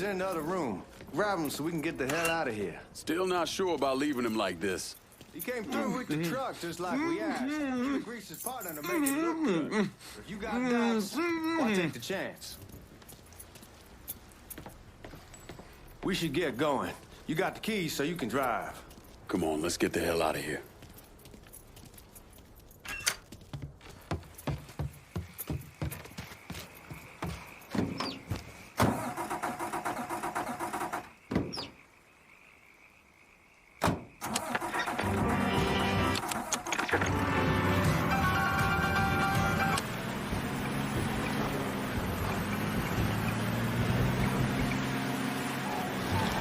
keys are in the other room. Grab them so we can get the hell out of here. Still not sure about leaving him like this. He came through with the truck just like we asked. He greased his partner to make it look good. If you got doubts, why take the chance? We should get going. You got the keys so you can drive. Come on, let's get the hell out of here.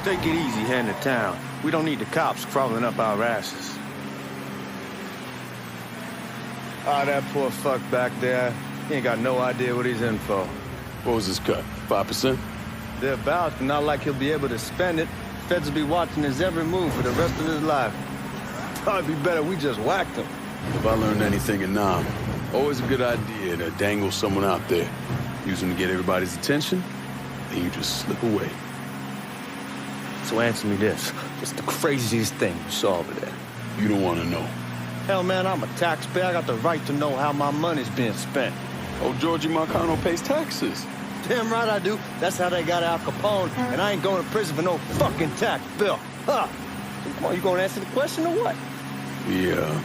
Take it easy heading to town. We don't need the cops crawling up our asses. Ah, that poor fuck back there. He ain't got no idea what he's in for. What was his cut? 5%? Thereabouts, but not like he'll be able to spend it. Feds will be watching his every move for the rest of his life. Probably be better we just whacked him. If I learned anything in Nam, always a good idea to dangle someone out there. Use them to get everybody's attention, then you just slip away. So answer me this. What's the craziest thing you saw over there? You don't want to know. Hell, man, I'm a taxpayer. I got the right to know how my money's being spent. Oh, Georgie Marcano pays taxes. Damn right I do. That's how they got Al Capone, and I ain't going to prison for no fucking tax bill. Huh? So come on, you gonna answer the question or what? Yeah.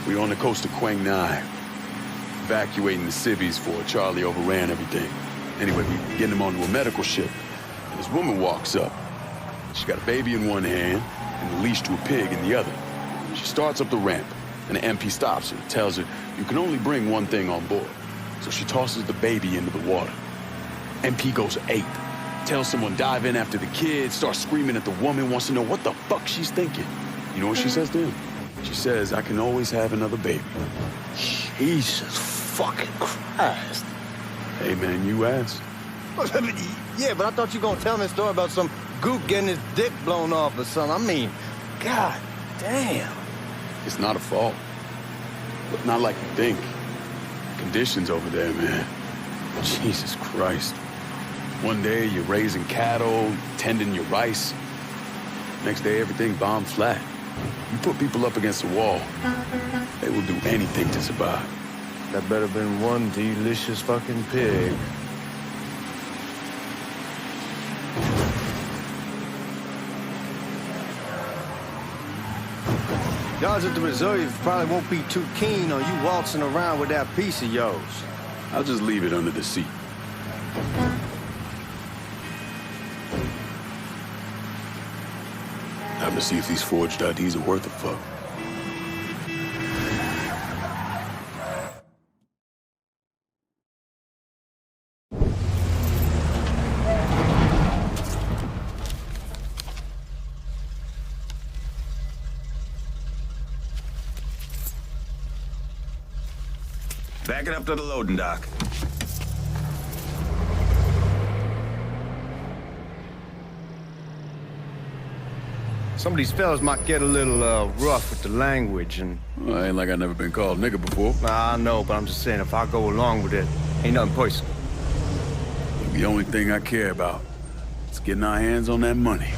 We on the coast of Quang Nai. Evacuating the civvies for Charlie overran everything. Anyway, we getting him onto a medical ship. And this woman walks up. She got a baby in one hand and a leash to a pig in the other. She starts up the ramp, and the MP stops her, tells her, you can only bring one thing on board. So she tosses the baby into the water. MP goes ape. Tells someone dive in after the kid, starts screaming at the woman, wants to know what the fuck she's thinking. You know what she says to him? She says, I can always have another baby. Jesus fucking Christ. Hey, man, you asked. Yeah, but I thought you were gonna tell me a story about some gook getting his dick blown off or something. I mean, god damn. It's not a fault. But not like you think. Conditions over there, man. Jesus Christ. One day you're raising cattle, tending your rice. Next day everything bombed flat. You put people up against the wall, they will do anything to survive. That better been one delicious fucking pig. Guards at the reserve probably won't be too keen on you waltzing around with that piece of yours. I'll just leave it under the seat. Time to see if these forged IDs are worth a fuck. Back it up to the loading dock. Some of these fellas might get a little rough with the language and... Well, ain't like I've never been called nigga before. I know, but I'm just saying, if I go along with it, ain't nothing personal. The only thing I care about is getting our hands on that money.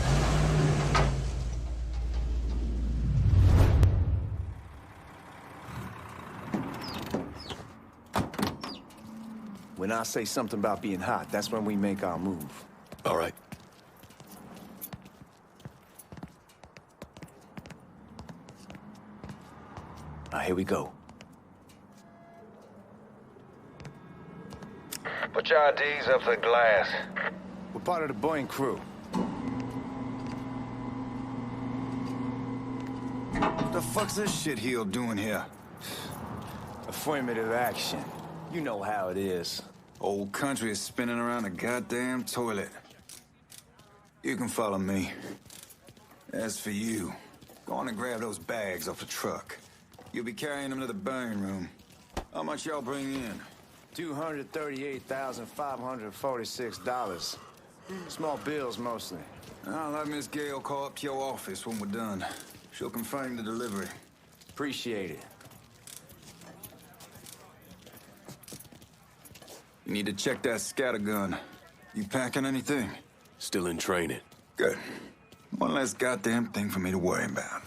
When I say something about being hot, that's when we make our move. All right. Now, here we go. Put your IDs up to the glass. We're part of the Boeing crew. What the fuck's this shitheel doing here? Affirmative action. You know how it is. Old country is spinning around a goddamn toilet. You can follow me. As for you, go on and grab those bags off the truck. You'll be carrying them to the burn room. How much y'all bring in? $238,546. Small bills, mostly. I'll have Miss Gale call up to your office when we're done. She'll confirm the delivery. Appreciate it. You need to check that scattergun. You packing anything? Still in training. Good. One less goddamn thing for me to worry about.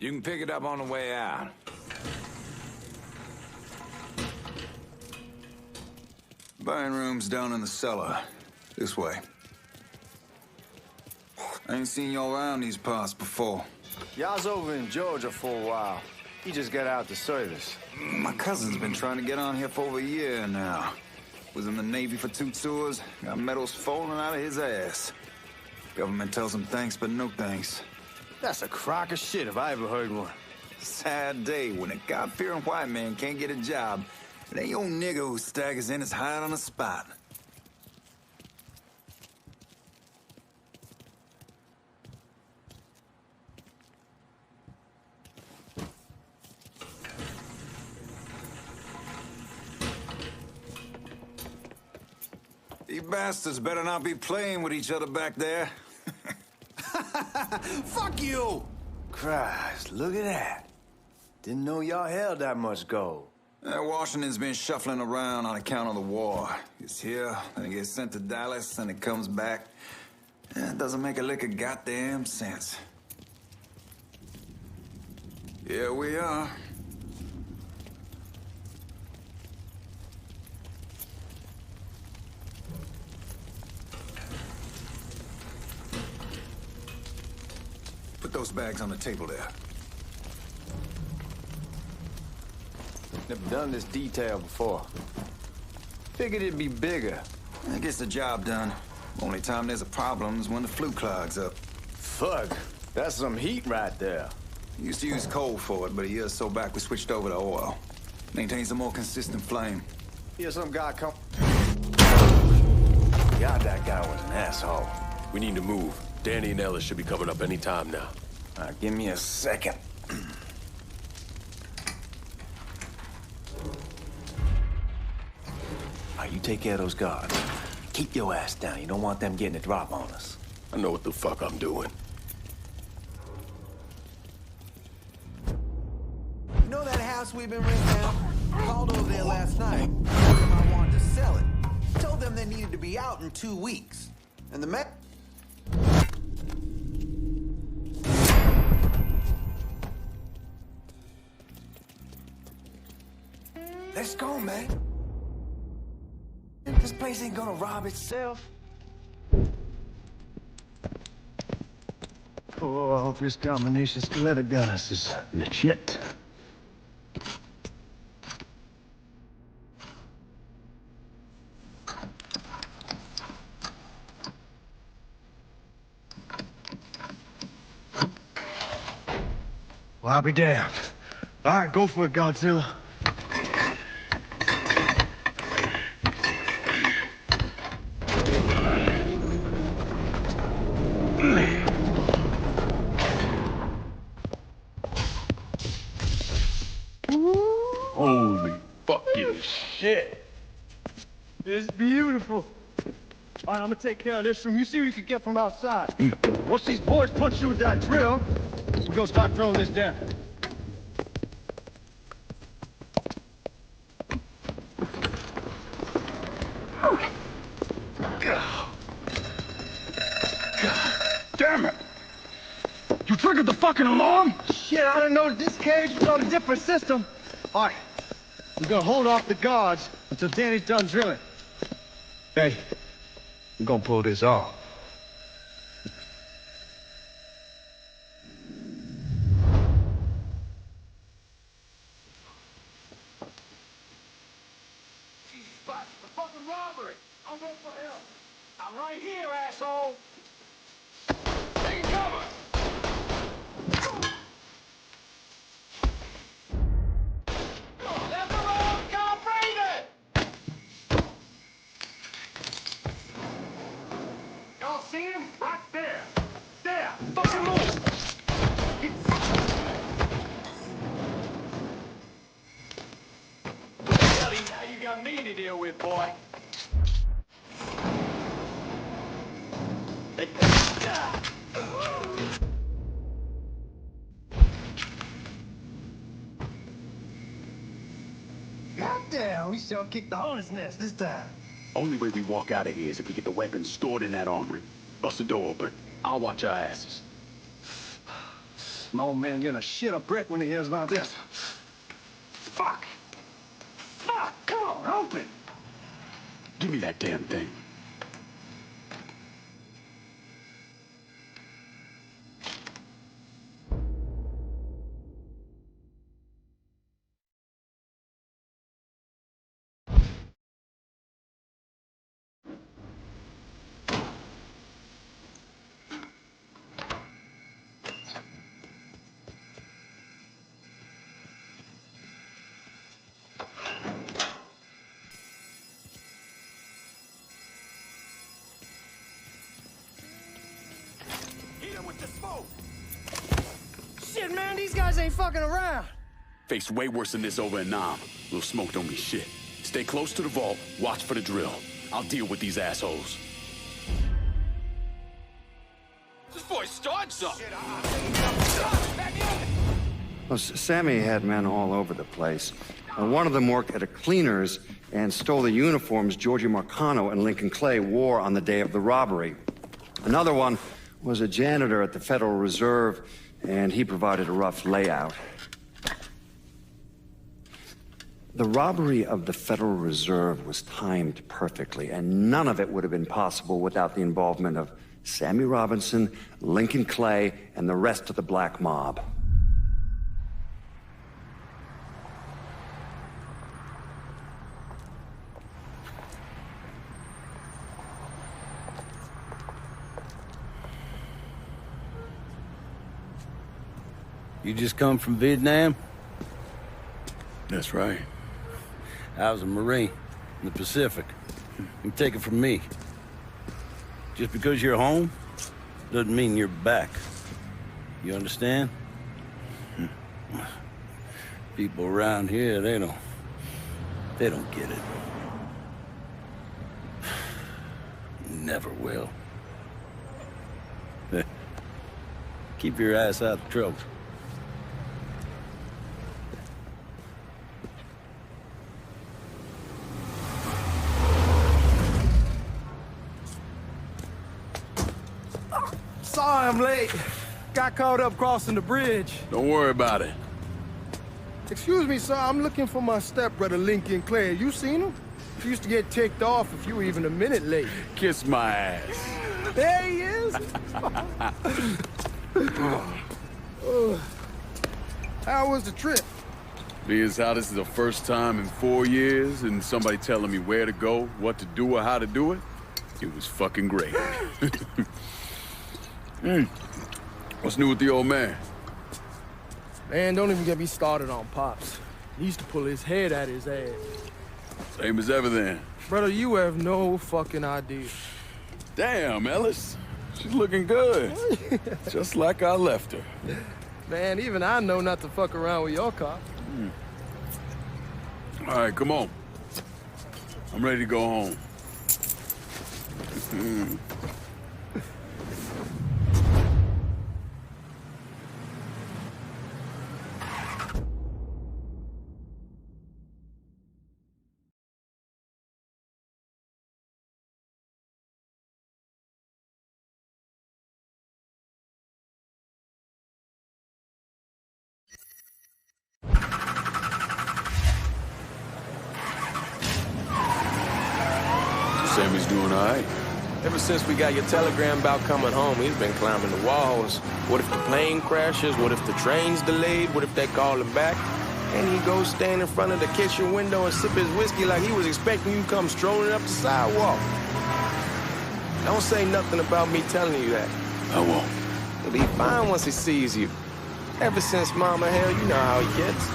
You can pick it up on the way out. Buying rooms down in the cellar. This way. I ain't seen y'all around these parts before. Y'all's over in Georgia for a while. He just got out the service. My cousin's been trying to get on here for over a year now. Was in the Navy for 2 tours, got medals falling out of his ass. Government tells him thanks, but no thanks. That's a crock of shit if I ever heard one. Sad day when a God-fearing white man can't get a job. And ain't old nigga who staggers in his hide on the spot. You bastards better not be playing with each other back there. Fuck you! Christ, look at that. Didn't know y'all held that much gold. Washington's been shuffling around on account of the war. It's here, then it gets sent to Dallas, and it comes back. It doesn't make a lick of goddamn sense. Here we are. Put those bags on the table there. Never done this detail before. Figured it'd be bigger. It gets the job done. Only time there's a problem is when the flue clogs up. Fuck, that's some heat right there. Used to use coal for it, but a year or so back we switched over to oil. Maintains a more consistent flame. Here's some guy come. God, that guy was an asshole. We need to move. Danny and Ellis should be coming up any time now. Give me a second. You take care of those guards. Keep your ass down. You don't want them getting a drop on us. I know what the fuck I'm doing. You know that house we've been renting out? Called over there last night. Told them I wanted to sell it. Told them they needed to be out in 2 weeks. And the man... Let's go, man. This place ain't gonna rob itself. Oh, I hope this combination stiletto guns is legit. Well, I'll be damned. All right, go for it, Godzilla. Holy fucking shit. It's beautiful. All right, I'm gonna take care of this room. You see what you can get from outside. Once these boys punch you with that drill, we're gonna start throwing this down. Damn it! You triggered the fucking alarm? Shit, I didn't know this cage was on a different system. All right, we're gonna hold off the guards until Danny's done drilling. Hey, we're gonna pull this off. The fucking robbery! I'm going for help. I'm right here, asshole! Take cover! Let the road come breathing! Y'all see him? Right there! There! Fucking move! Ellie, now you got me to deal with, boy. Goddamn, we sure kicked the hornet's nest this time. Only way we walk out of here is if we get the weapons stored in that armory. Bust the door open. I'll watch our asses. My old man getting a shit a brick when he hears about this. Fuck! Fuck! Come on, open! Give me that damn thing. Shit, man, these guys ain't fucking around. Faced way worse than this over in Nam. Little smoke don't mean shit. Stay close to the vault, watch for the drill. I'll deal with these assholes. This boy started something. Well, Sammy had men all over the place. One of them worked at a cleaner's and stole the uniforms Georgie Marcano and Lincoln Clay wore on the day of the robbery. Another one was a janitor at the Federal Reserve, and he provided a rough layout. The robbery of the Federal Reserve was timed perfectly, and none of it would have been possible without the involvement of Sammy Robinson, Lincoln Clay, and the rest of the black mob. You just come from Vietnam? That's right. I was a Marine in the Pacific. You take it from me. Just because you're home doesn't mean you're back. You understand? People around here, they don't get it. Never will. Keep your ass out of trouble. Sorry I'm late. Got caught up crossing the bridge. Don't worry about it. Excuse me, sir. I'm looking for my stepbrother, Lincoln Clay. You seen him? He used to get ticked off if you were even a minute late. Kiss my ass. There he is. How was the trip? Being as how this is the first time in 4 years and somebody telling me where to go, what to do, or how to do it, it was fucking great. What's new with the old man? Man, don't even get me started on Pops. He used to pull his head out his ass. Same as ever then. Brother, you have no fucking idea. Damn, Ellis. She's looking good. Just like I left her. Man, even I know not to fuck around with your car. All right, come on. I'm ready to go home. Sammy's doing all right. Ever since we got your telegram about coming home, he's been climbing the walls. What if the plane crashes? What if the train's delayed? What if they call him back? And he goes stand in front of the kitchen window and sip his whiskey like he was expecting you to come strolling up the sidewalk. Don't say nothing about me telling you that. I won't. He'll be fine once he sees you. Ever since Mama, hell, you know how he gets.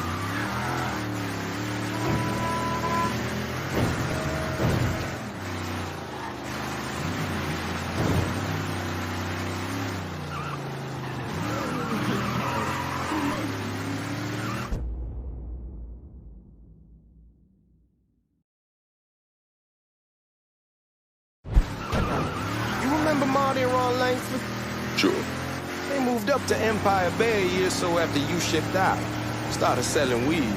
Sure. They moved up to Empire Bay a year or so after you shipped out. Started selling weed.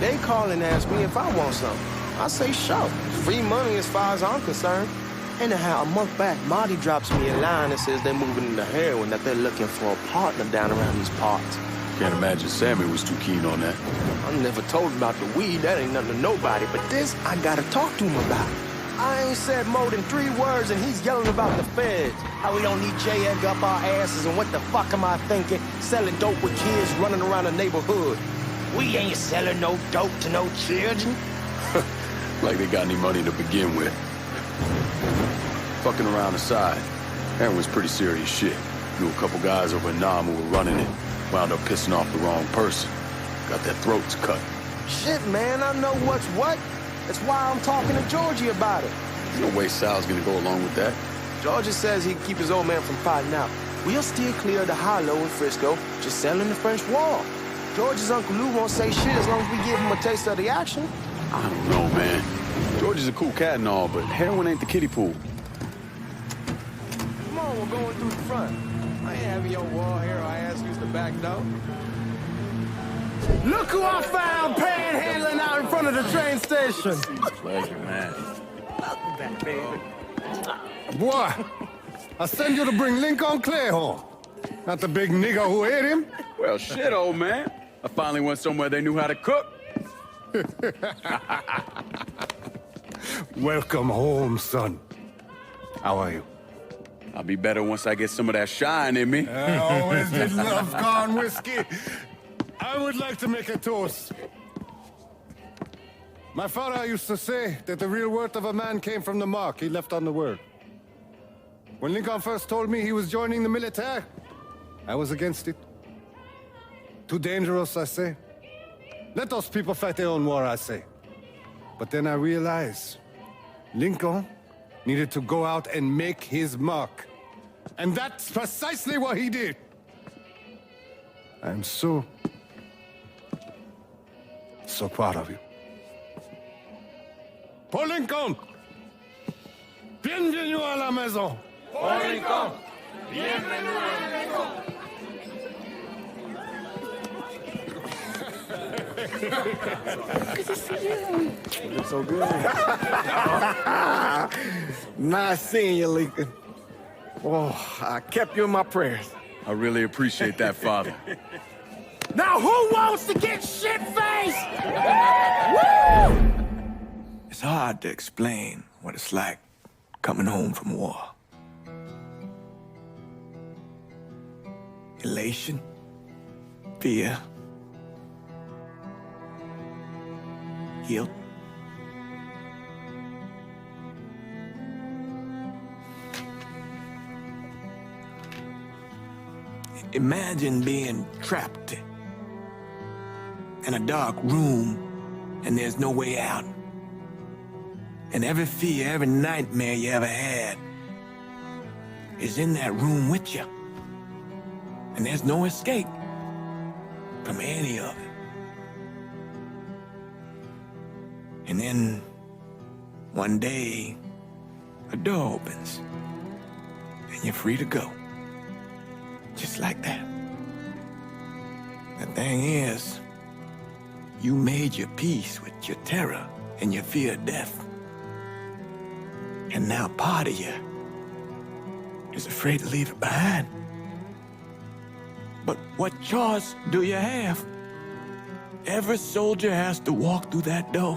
They call and ask me if I want something. I say sure. Free money as far as I'm concerned. Anyhow, a month back, Marty drops me a line that says they're moving into heroin, that they're looking for a partner down around these parts. Can't imagine Sammy was too keen on that. I never told him about the weed, that ain't nothing to nobody, but this I gotta talk to him about. I ain't said more than 3 words and he's yelling about the feds. How we don't need J-Egg up our asses, and what the fuck am I thinking? Selling dope with kids running around the neighborhood. We ain't selling no dope to no children. Like they got any money to begin with. Fucking around aside, that was pretty serious shit. Knew a couple guys over in Nam who were running it. Wound up pissing off the wrong person. Got their throats cut. Shit, man, I know what's what. That's why I'm talking to Georgie about it. There's no way Sal's gonna go along with that. Georgie says he'd keep his old man from fighting out. We'll steer clear of the high-low in Frisco, just selling the French Wall. George's Uncle Lou won't say shit as long as we give him a taste of the action. I don't know, man. George is a cool cat and all, but heroin ain't the kiddie pool. Come on, we're going through the front. I ain't having your wall hero ass use the back door. Look who I found panhandling out in front of the train station. Pleasure, man. Welcome back, baby. Boy, I send you to bring Lincoln Clay home. Not the big nigger who ate him. Well, shit, old man. I finally went somewhere they knew how to cook. Welcome home, son. How are you? I'll be better once I get some of that shine in me. I always did love corn whiskey. I would like to make a toast. My father used to say that the real worth of a man came from the mark he left on the world. When Lincoln first told me he was joining the military, I was against it. Too dangerous, I say. Let those people fight their own war, I say. But then I realized Lincoln needed to go out and make his mark. And that's precisely what he did. I'm so proud of you. Paul Lincoln! Bienvenue à la maison! Paul Lincoln! Bienvenue à la maison! Good to see you. You look so good. Nice seeing you, Lincoln. Oh, I kept you in my prayers. I really appreciate that, Father. Now who wants to get shit-faced? Woo! It's hard to explain what it's like coming home from war. Elation, fear, guilt. Imagine being trapped in a dark room and there's no way out. And every fear, every nightmare you ever had is in that room with you. And there's no escape from any of it. And then one day, a door opens and you're free to go. Just like that. The thing is, you made your peace with your terror and your fear of death. And now part of you is afraid to leave it behind. But what choice do you have? Every soldier has to walk through that door,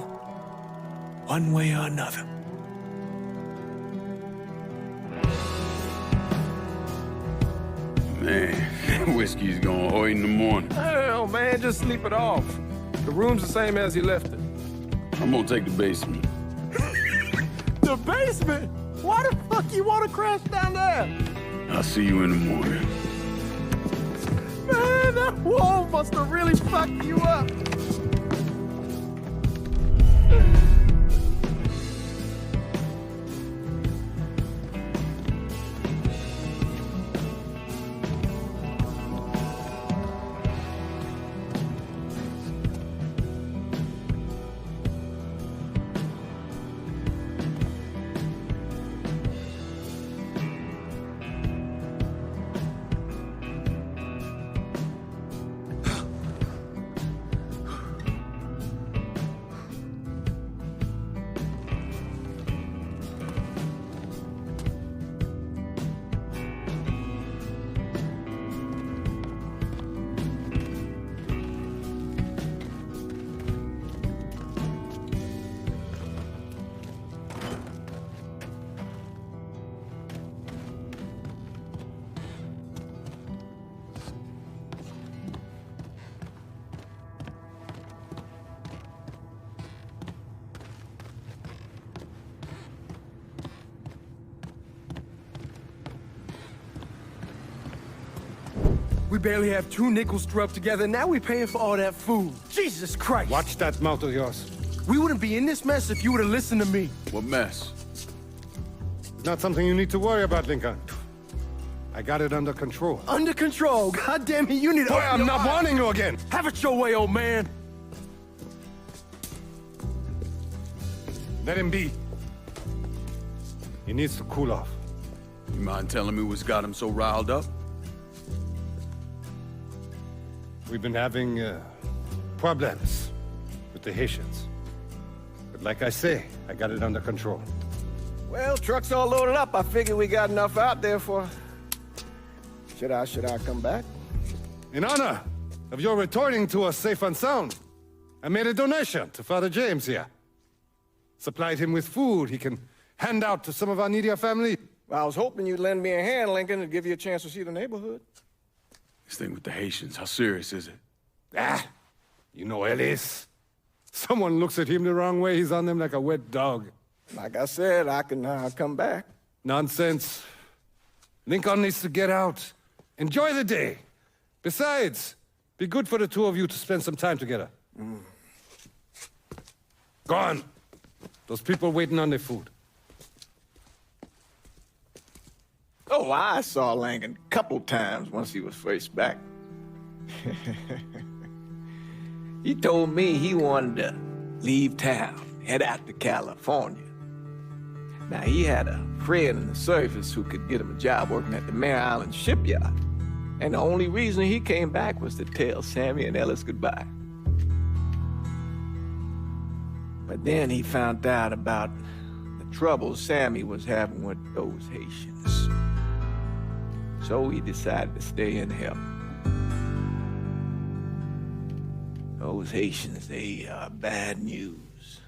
one way or another. Man, whiskey's gonna hoy in the morning. Hell, man, just sleep it off. The room's the same as you left it. I'm gonna take the basement. The basement? Why the fuck you want to crash down there? I'll see you in the morning. Man, that wall must have really fucked you up. We barely have 2 nickels to rub together, and now we're paying for all that food. Jesus Christ! Watch that mouth of yours. We wouldn't be in this mess if you would have listened to me. What mess? It's not something you need to worry about, Lincoln. I got it under control. Under control. God damn it, you need to... Boy, I'm not warning you again! Have it your way, old man. Let him be. He needs to cool off. You mind telling me what's got him so riled up? We've been having problems with the Haitians. But like I say, I got it under control. Well, truck's all loaded up. I figure we got enough out there for... Should I come back? In honor of your returning to us safe and sound, I made a donation to Father James here. Supplied him with food he can hand out to some of our needier family. Well, I was hoping you'd lend me a hand, Lincoln, and give you a chance to see the neighborhood. This thing with the Haitians, how serious is it? Ah, you know Ellis. Someone looks at him the wrong way, he's on them like a wet dog. Like I said, I can come back. Nonsense. Lincoln needs to get out. Enjoy the day. Besides, be good for the two of you to spend some time together. Go on. Those people waiting on their food. Oh, I saw Lincoln a couple times once he was first back. He told me he wanted to leave town, head out to California. Now, he had a friend in the service who could get him a job working at the Mare Island shipyard. And the only reason he came back was to tell Sammy and Ellis goodbye. But then he found out about the trouble Sammy was having with those Haitians. So he decided to stay and help. Those Haitians, they are bad news.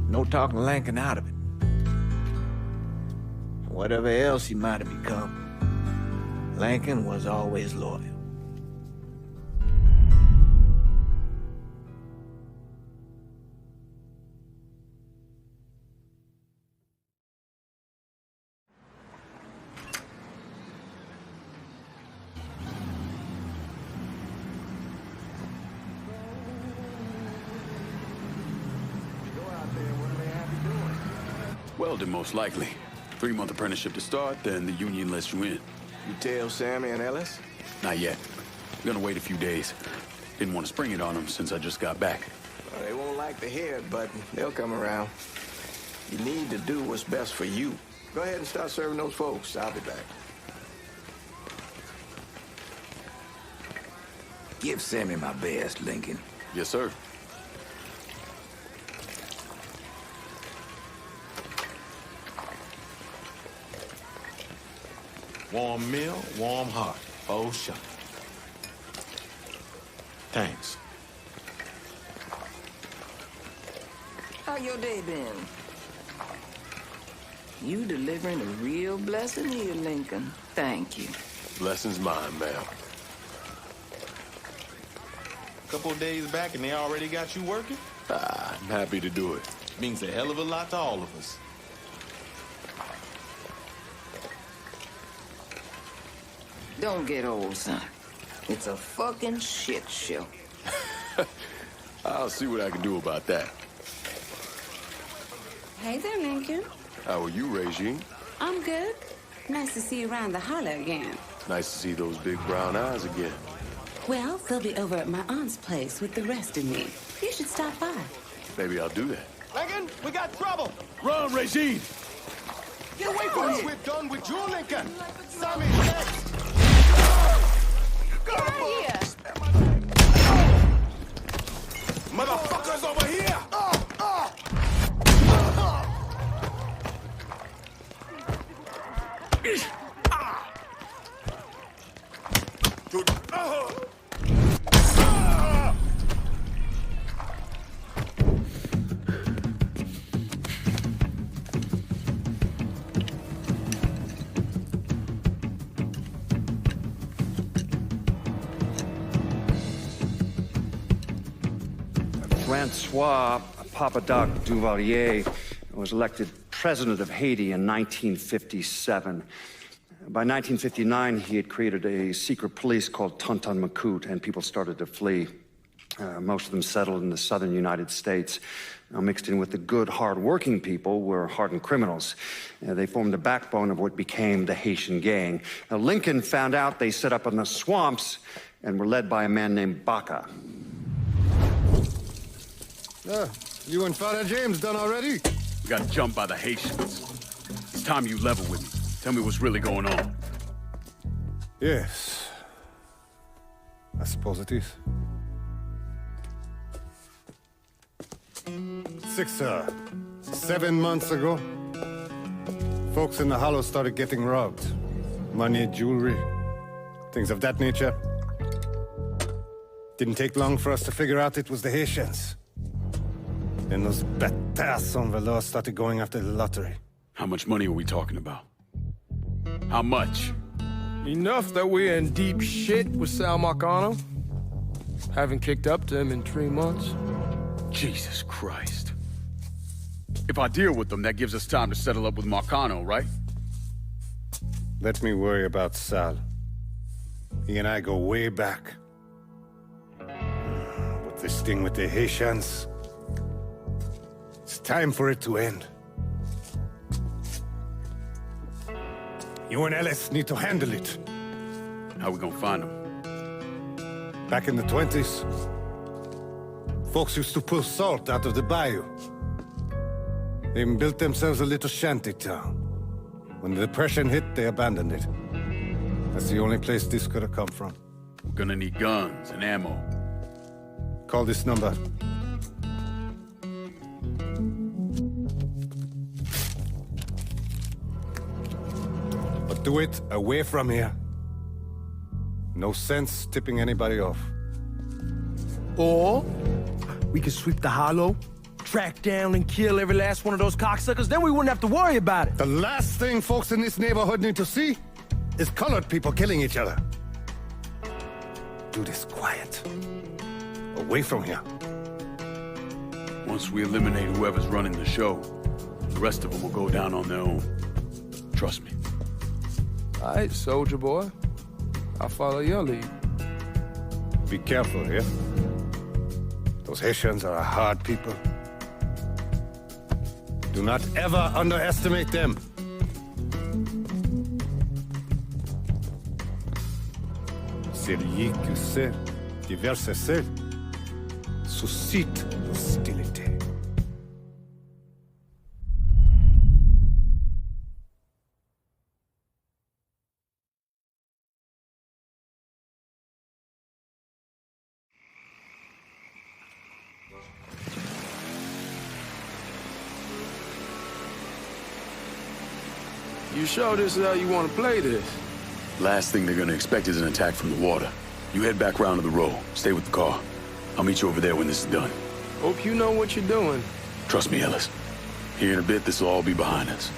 No talking Lincoln out of it. Whatever else he might have become, Lincoln was always loyal. Welding, most likely. 3-month apprenticeship to start, then the union lets you in. You tell Sammy and Ellis? Not yet. Gonna wait a few days. Didn't want to spring it on them since I just got back. Well, they won't like to hear it, but they'll come around. You need to do what's best for you. Go ahead and start serving those folks. I'll be back. Give Sammy my best, Lincoln. Yes, sir. Warm meal, warm heart. Oh, shucks. Thanks. How your day been? You delivering a real blessing here, Lincoln. Thank you. Blessing's mine, ma'am. Couple of days back and they already got you working? I'm happy to do it. Means a hell of a lot to all of us. Don't get old, son. It's a fucking shit show. I'll see what I can do about that. Hey there, Lincoln. How are you, Regine? I'm good. Nice to see you around the holler again. Nice to see those big brown eyes again. Well, they'll be over at my aunt's place with the rest of me. You should stop by. Maybe I'll do that. Lincoln, we got trouble! Run, Regine! Get away from me! We're done with you, Lincoln! Sammy, next! Get out here! Motherfuckers over here! Francois Papadoc Duvalier was elected president of Haiti in 1957. By 1959, he had created a secret police called Tonton Macoute, and people started to flee. Most of them settled in the southern United States. Now, mixed in with the good, hard-working people were hardened criminals. They formed the backbone of what became the Haitian gang. Now, Lincoln found out they set up in the swamps and were led by a man named Baca. You and Father James done already? We got jumped by the Haitians. It's time you level with me. Tell me what's really going on. Yes. I suppose it is. 7 months ago, folks in the Hollow started getting robbed. Money, jewelry, things of that nature. Didn't take long for us to figure out it was the Haitians. Then those bâtards on velours started going after the lottery. How much money are we talking about? How much? Enough that we're in deep shit with Sal Marcano. Haven't kicked up to him in 3 months. Jesus Christ. If I deal with them, that gives us time to settle up with Marcano, right? Let me worry about Sal. He and I go way back. But this thing with the Haitians, it's time for it to end. You and Ellis need to handle it. How we gonna find them? Back in the 20s, folks used to pull salt out of the bayou. They even built themselves a little shanty town. When the Depression hit, they abandoned it. That's the only place this could have come from. We're gonna need guns and ammo. Call this number. But do it away from here. No sense tipping anybody off. Or we could sweep the Hollow, track down and kill every last one of those cocksuckers, then we wouldn't have to worry about it. The last thing folks in this neighborhood need to see is colored people killing each other. Do this quiet. Away from here. Once we eliminate whoever's running the show, the rest of them will go down on their own. Trust me. All right, soldier boy. I'll follow your lead. Be careful here. Those Haitians are a hard people. Do not ever underestimate them. Celui qui sait diverse celles suscite l'hostilité. You sure this is how you want to play this? Last thing they're gonna expect is an attack from the water. You head back round to the row. Stay with the car. I'll meet you over there when this is done. Hope you know what you're doing. Trust me, Ellis. Here in a bit, this will all be behind us.